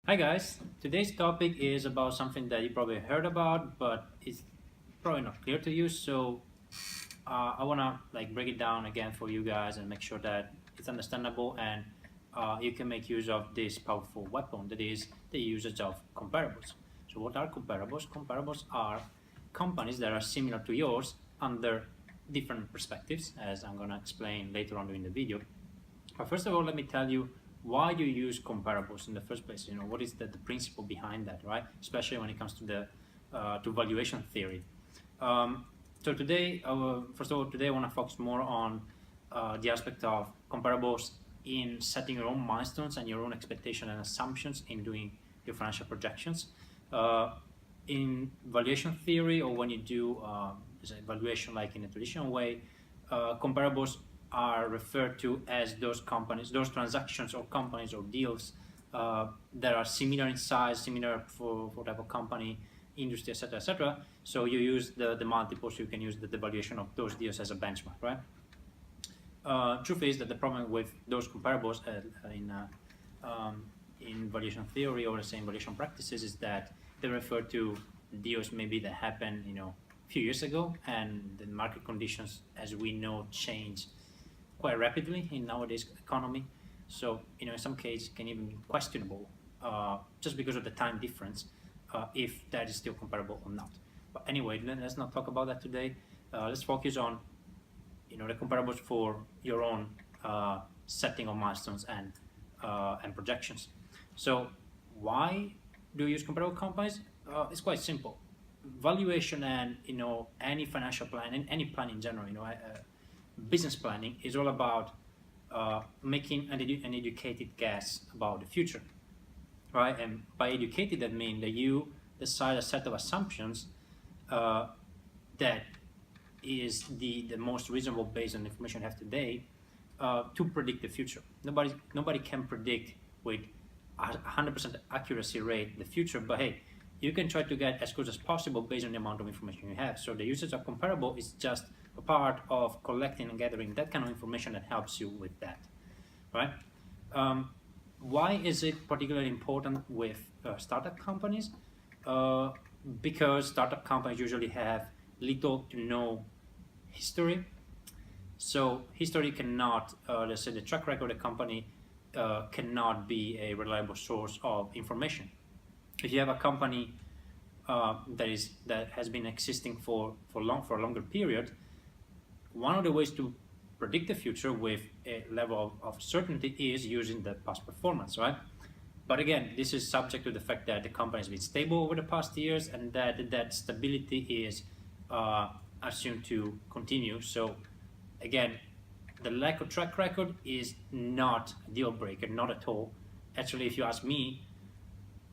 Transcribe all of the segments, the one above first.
Hi guys, today's topic is about something that you probably heard about, but it's probably not clear to you. So I wanna break it down again for you guys and make sure that it's understandable and you can make use of this powerful weapon that is the usage of comparables. So what are comparables? Comparables are companies that are similar to yours under different perspectives, as I'm gonna explain later on during the video. But first of all, let me tell you why you use comparables in the first place. You know, what is the principle behind that, right? Especially when it comes to the to valuation theory. So today, first of all, today I want to focus more on the aspect of comparables in setting your own milestones and your own expectations and assumptions in doing your financial projections. In valuation theory, or when you do valuation like in a traditional way, comparables are referred to as those companies, those transactions or companies or deals that are similar in size, similar for type of company, industry, etc., etc. So you use the multiples, you can use the valuation of those deals as a benchmark, right? Truth is that the problem with those comparables in valuation theory or the same valuation practices is that they refer to deals maybe that happened, a few years ago, and the market conditions, as we know, change quite rapidly in nowadays economy. So, in some cases, can even be questionable just because of the time difference, if that is still comparable or not. But anyway, let's not talk about that today. Let's focus on, the comparables for your own setting of milestones and projections. So, why do you use comparable companies? It's quite simple. Valuation and any financial plan and any plan in general, business planning is all about making an educated guess about the future, right? And by educated, that means that you decide a set of assumptions that is the most reasonable based on the information you have today to predict the future. Nobody can predict with 100% accuracy rate the future, but hey, you can try to get as close as possible based on the amount of information you have. So the usage of comparable is just a part of collecting and gathering that kind of information that helps you with that, right? Why is it particularly important with startup companies? Because startup companies usually have little to no history. So history cannot, let's say the track record of the company cannot be a reliable source of information. If you have a company that has been existing for a longer period, one of the ways to predict the future with a level of certainty is using the past performance, right? But again, this is subject to the fact that the company has been stable over the past years and that stability is assumed to continue. So again, the lack of track record is not a deal breaker, not at all. Actually, if you ask me,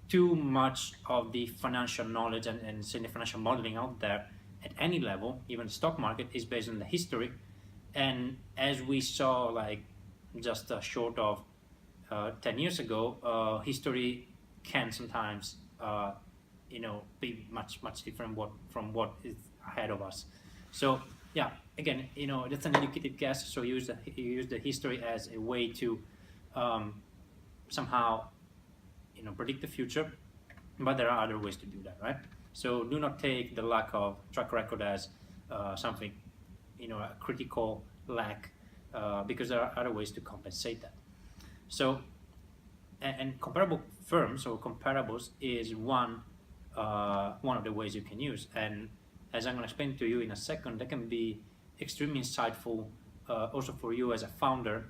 too much of the financial knowledge and say the financial modeling out there at any level, even the stock market, is based on the history. And as we saw, like just short of 10 years ago, history can sometimes, be much different from what is ahead of us. So yeah, again, that's an educated guess. So you use the history as a way to somehow predict the future, but there are other ways to do that, right? So do not take the lack of track record as something, a critical lack, because there are other ways to compensate that. So, and comparable firms or comparables is one of the ways you can use. And as I'm going to explain to you in a second, that can be extremely insightful also for you as a founder,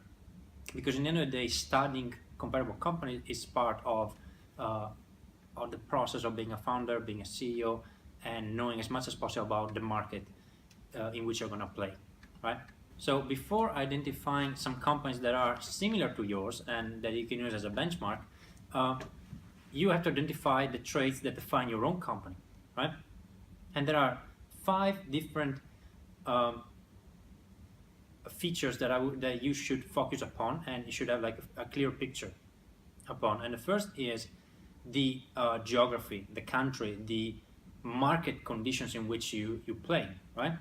because in the end of the day, studying comparable companies is part of the process of being a founder, being a CEO, and knowing as much as possible about the market in which you're going to play, right? So before identifying some companies that are similar to yours and that you can use as a benchmark, you have to identify the traits that define your own company, right? And there are 5 different features that you should focus upon, and you should have like a clear picture upon. And the first is the geography, the country, the market conditions in which you play, right?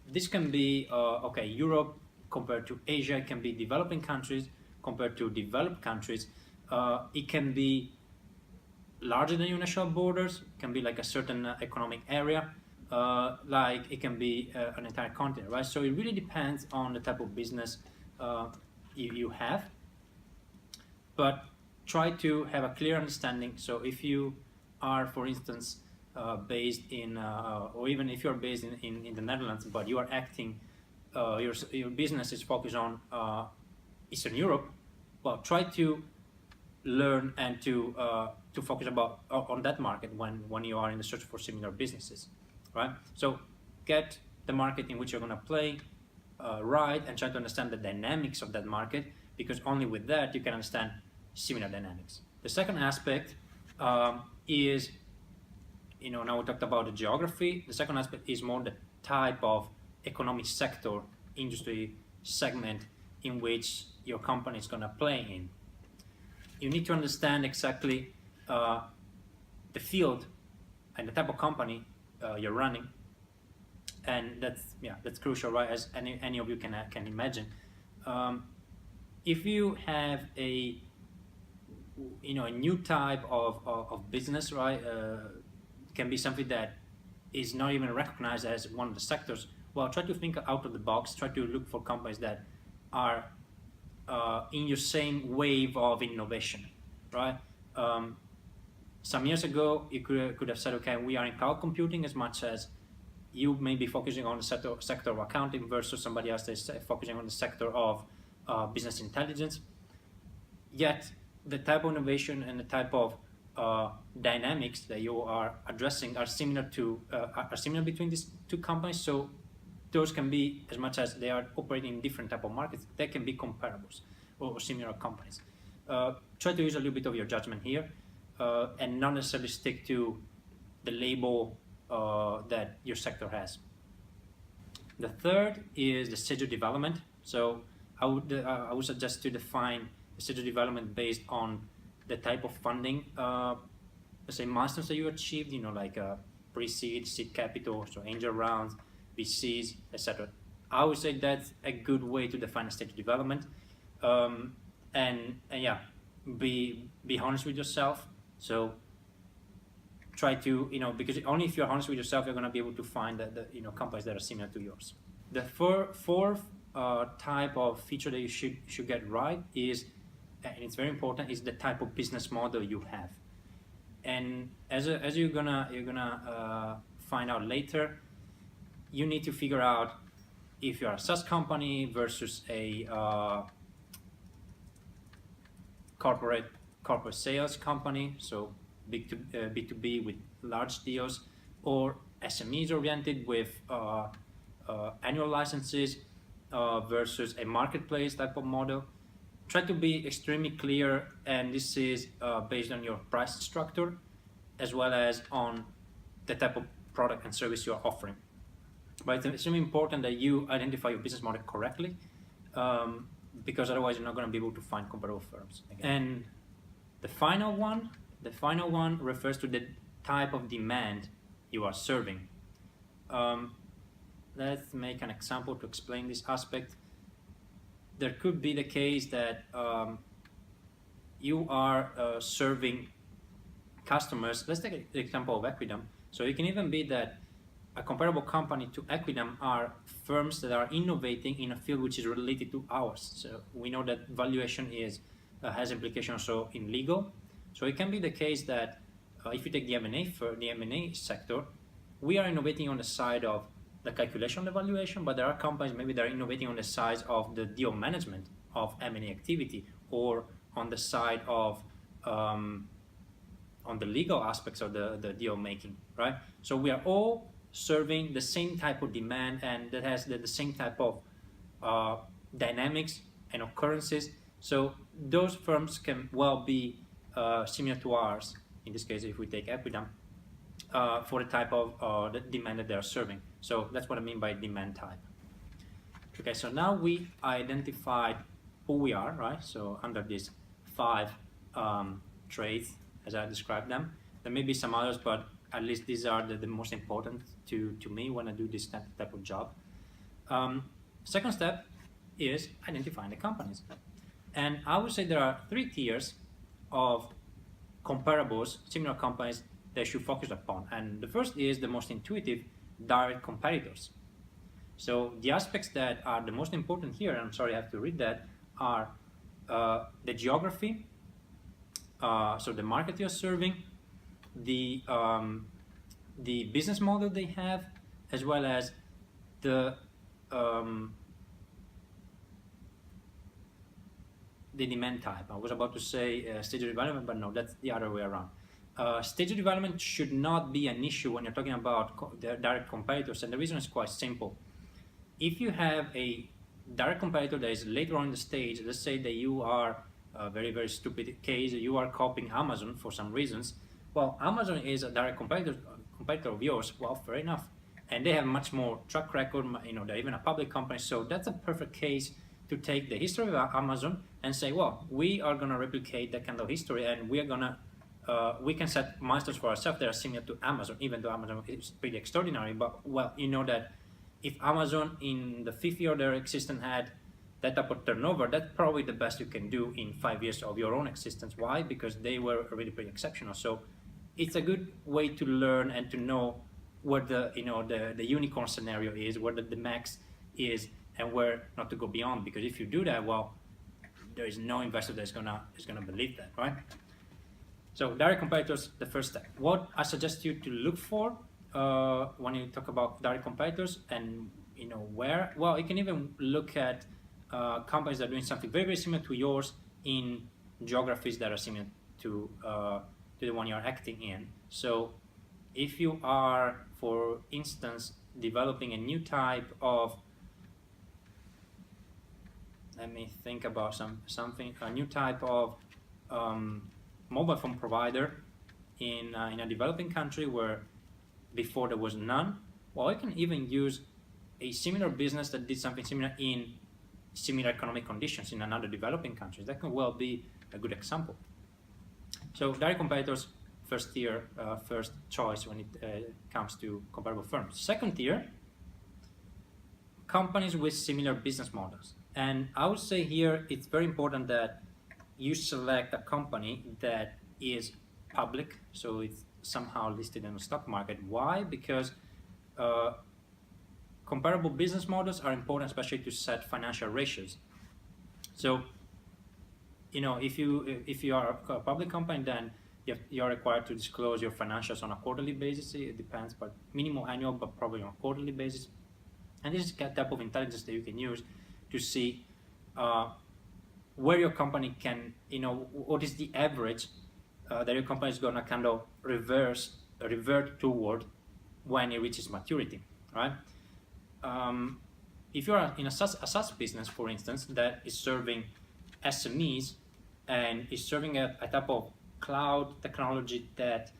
This can be Europe compared to Asia. It can be developing countries compared to developed countries. It can be larger than your national borders, can be like a certain economic area, like it can be an entire continent, right? So it really depends on the type of business you have, but try to have a clear understanding. So if you are, for instance, based in, or even if you're based in the Netherlands, but you are acting, your business is focused on Eastern Europe, well, try to learn and to focus on that market when you are in the search for similar businesses, right? So get the market in which you're going to play right, and try to understand the dynamics of that market, because only with that you can understand similar dynamics. The second aspect is, now we talked about the geography. The second aspect is more the type of economic sector, industry segment in which your company is going to play in. You need to understand exactly the field and the type of company you're running, and that's crucial, right? As any of you can imagine. If you have a new type of business, right? Can be something that is not even recognized as one of the sectors. Well, try to think out of the box. Try to look for companies that are in your same wave of innovation, right? Some years ago, you could have said, okay, we are in cloud computing, as much as you may be focusing on the sector of accounting versus somebody else that is focusing on the sector of business intelligence. Yet, the type of innovation and the type of dynamics that you are addressing are similar between these two companies. So those can be, as much as they are operating in different type of markets, they can be comparables or similar companies. Try to use a little bit of your judgment here, and not necessarily stick to the label that your sector has. The third is the stage of development. So I would suggest to define the stage of development based on the type of funding, let's say milestones that you achieved, like pre-seed, seed capital, so angel rounds, VCs, etc. I would say that's a good way to define a stage of development. And yeah, be honest with yourself. So try to, because only if you're honest with yourself, you're going to be able to find the companies that are similar to yours. The fourth type of feature that you should get right is, and it's very important, is the type of business model you have. And as you're gonna find out later, you need to figure out if you're a SaaS company versus a corporate sales company, so B2B with large deals, or SMEs oriented with annual licenses versus a marketplace type of model. Try to be extremely clear, and this is based on your price structure as well as on the type of product and service you are offering. But it's extremely important that you identify your business model correctly, because otherwise you're not going to be able to find comparable firms. Again. And the final one refers to the type of demand you are serving. Let's make an example to explain this aspect. There could be the case that you are serving customers. Let's take the example of Equidam. So it can even be that a comparable company to Equidam are firms that are innovating in a field which is related to ours. So we know that valuation has implications also in legal. So it can be the case that if you take the M&A sector, we are innovating on the side of the calculation of the valuation, but there are companies maybe that are innovating on the side of the deal management of M&A activity, or on the side of on the legal aspects of the deal making, right? So we are all serving the same type of demand, and that has the same type of dynamics and occurrences. So those firms can well be similar to ours, in this case if we take Equidam, for the type of the demand that they are serving. So that's what I mean by demand type. Okay, so now we identified who we are, right? So under these 5 traits, as I described them, there may be some others, but at least these are the most important to me when I do this type of job. Second step is identifying the companies. And I would say there are 3 tiers of comparables, similar companies they should focus upon. And the first is the most intuitive, direct competitors. So the aspects that are the most important here, and I'm sorry I have to read that, are the geography, so the market you're serving, the business model they have, as well as the demand type. I was about to say stage of development, but no, that's the other way around. Stage of development should not be an issue when you're talking about the direct competitors, and the reason is quite simple. If you have a direct competitor that is later on in the stage, let's say that you are a very, very stupid case, you are copying Amazon for some reasons. Well, Amazon is a direct competitor of yours. Well, fair enough. And they have much more track record, they're even a public company. So that's a perfect case to take the history of Amazon and say, well, we are going to replicate that kind of history, and we are going to we can set milestones for ourselves that are similar to Amazon, even though Amazon is pretty extraordinary. But, well, you know that if Amazon in the 5th year of their existence had that type of turnover, that's probably the best you can do in 5 years of your own existence. Why? Because they were already pretty exceptional. So it's a good way to learn and to know where the unicorn scenario is, where the max is, and where not to go beyond. Because if you do that, well, there is no investor that's gonna believe that, right? So direct competitors, the first step. What I suggest you to look for when you talk about direct competitors, and where, well, you can even look at companies that are doing something very, very similar to yours in geographies that are similar to the one you're acting in. So if you are, for instance, developing a new type of, let me think about something, a new type of mobile phone provider in a developing country where before there was none, well, you can even use a similar business that did something similar in similar economic conditions in another developing country. That can well be a good example. So direct competitors, first tier, first choice when it comes to comparable firms. Second tier, companies with similar business models. And I would say here it's very important that you select a company that is public, so it's somehow listed in the stock market. Why? Because comparable business models are important, especially to set financial ratios. So, if you are a public company, then you are required to disclose your financials on a quarterly basis. It depends, but minimum annual, but probably on a quarterly basis. And this is the type of intelligence that you can use to see where your company can, what is the average that your company is gonna kind of revert toward when it reaches maturity, right? If you're in a SaaS business, for instance, that is serving SMEs and is serving a type of cloud technology that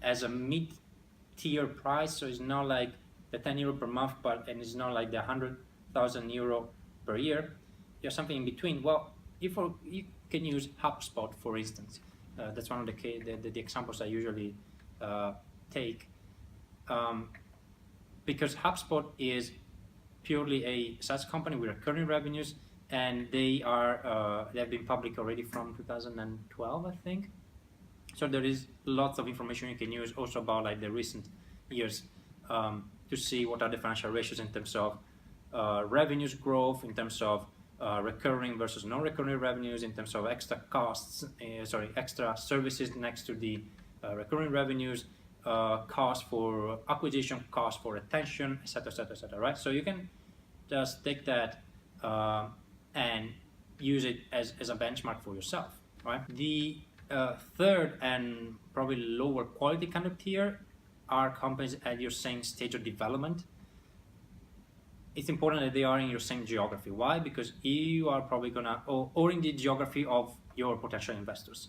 has a mid-tier price, so it's not like the 10 euro per month, and it's not like the 100,000 euro per year. You have something in between. Well, you can use HubSpot, for instance. That's one of the examples I usually take. Because HubSpot is purely a SaaS company with recurring revenues, and they have been public already from 2012, I think. So there is lots of information you can use also about like the recent years to see what are the financial ratios in terms of revenues growth, in terms of recurring versus non-recurring revenues, in terms of extra costs, extra services next to the recurring revenues, cost for acquisition, cost for retention, etc., etc., etc. Right? So you can just take that and use it as a benchmark for yourself. Right? The third and probably lower quality kind of tier are companies at your same stage of development. It's important that they are in your same geography. Why? Because you are probably gonna, or in the geography of your potential investors.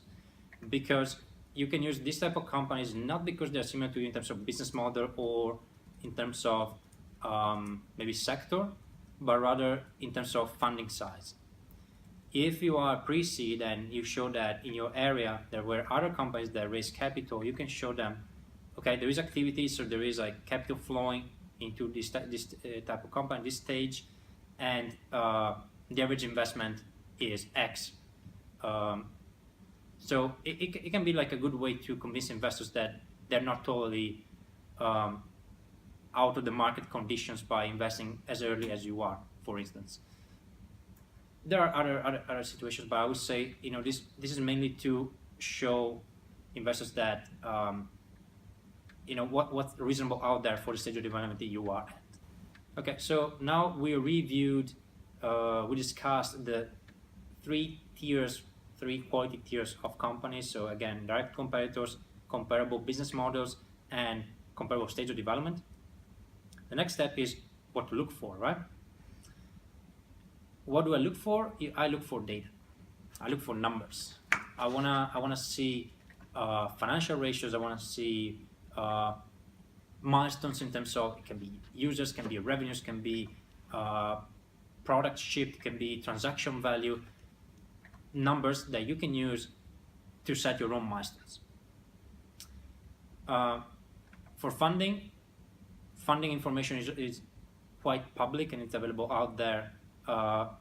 Because you can use this type of companies not because they're similar to you in terms of business model or in terms of maybe sector, but rather in terms of funding size. If you are pre-seed and you show that in your area there were other companies that raise capital, you can show them, okay, there is activity, so there is like capital flowing into this type of company, this stage, and the average investment is X. So it can be like a good way to convince investors that they're not totally out of the market conditions by investing as early as you are, for instance. There are other situations, but I would say, this is mainly to show investors that what's reasonable out there for the stage of development that you are at. Okay, so now we reviewed, we discussed the three quality tiers of companies. So again, direct competitors, comparable business models, and comparable stage of development. The next step is what to look for, right? What do I look for? I look for data. I look for numbers. I wanna see financial ratios. I wanna see milestones in terms of, it can be users, can be revenues, can be product shipped, can be transaction value, numbers that you can use to set your own milestones. For funding information is quite public, and it's available out there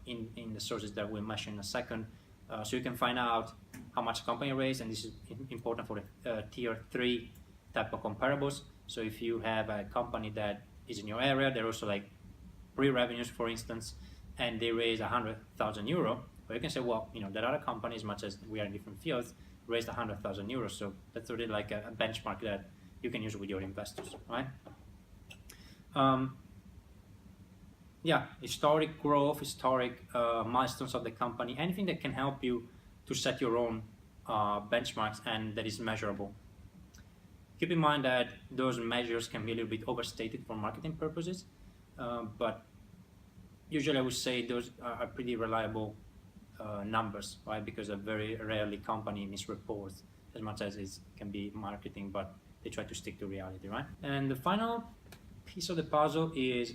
in the sources that we'll mention in a second. So you can find out how much a company raised, and this is important for the tier 3 type of comparables. So if you have a company that is in your area, they're also like pre-revenues, for instance, and they raise 100,000 euro, well, you can say, well, there are other companies, much as we are in different fields, raised 100,000 euros. So that's already like a benchmark that you can use with your investors, right? Yeah, historic growth, historic milestones of the company, anything that can help you to set your own benchmarks and that is measurable. Keep in mind that those measures can be a little bit overstated for marketing purposes, but usually I would say those are pretty reliable numbers, right? Because a very rarely company misreports as much as it can be marketing, but they try to stick to reality, right? And the final piece of the puzzle is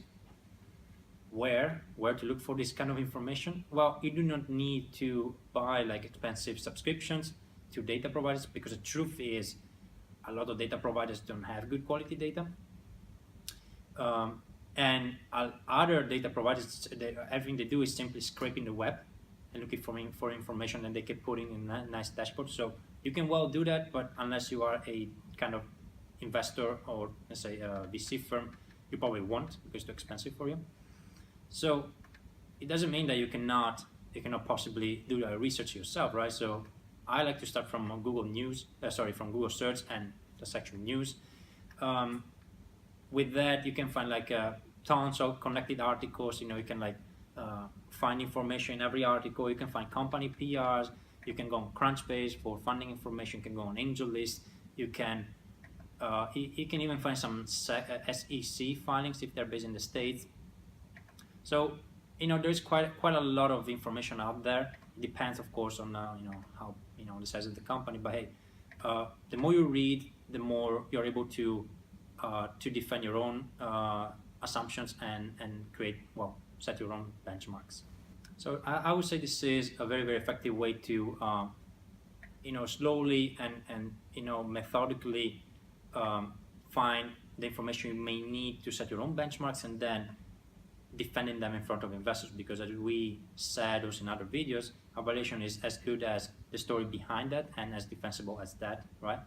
where to look for this kind of information. Well, you do not need to buy like expensive subscriptions to data providers, because the truth is a lot of data providers don't have good quality data. And other data providers, everything they do is simply scraping the web and looking for information, and they keep putting in a nice dashboard. So you can well do that, but unless you are a kind of investor or let's say a VC firm, you probably won't, because it's too expensive for you. So it doesn't mean that you cannot possibly do the research yourself, right? So I like to start from Google News, from Google Search and the section News. With that, you can find like tons of connected articles. You can like find information in every article. You can find company PRs. You can go on Crunchbase for funding information. You can go on AngelList. You can even find some SEC filings if they're based in the States. So there's quite a lot of information out there. It depends, of course, on how the size of the company. But hey, the more you read, the more you're able to defend your own assumptions and set your own benchmarks. So I would say this is a very, very effective way to slowly and methodically find the information you may need to set your own benchmarks, and then defending them in front of investors, because as we said also in other videos, our valuation is as good as the story behind that and as defensible as that, right?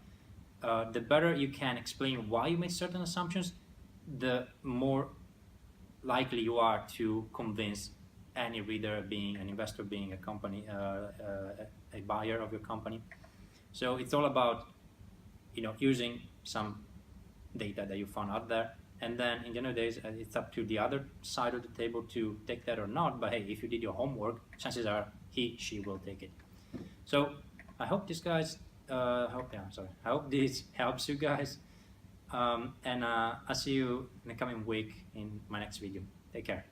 The better you can explain why you made certain assumptions, the more likely you are to convince any reader, being an investor, being a company, a buyer of your company. So it's all about using some data that you found out there. And then in the end of the day, it's up to the other side of the table to take that or not. But hey, if you did your homework, chances are she will take it. So I hope this I hope this helps you guys. And I'll see you in the coming week in my next video. Take care.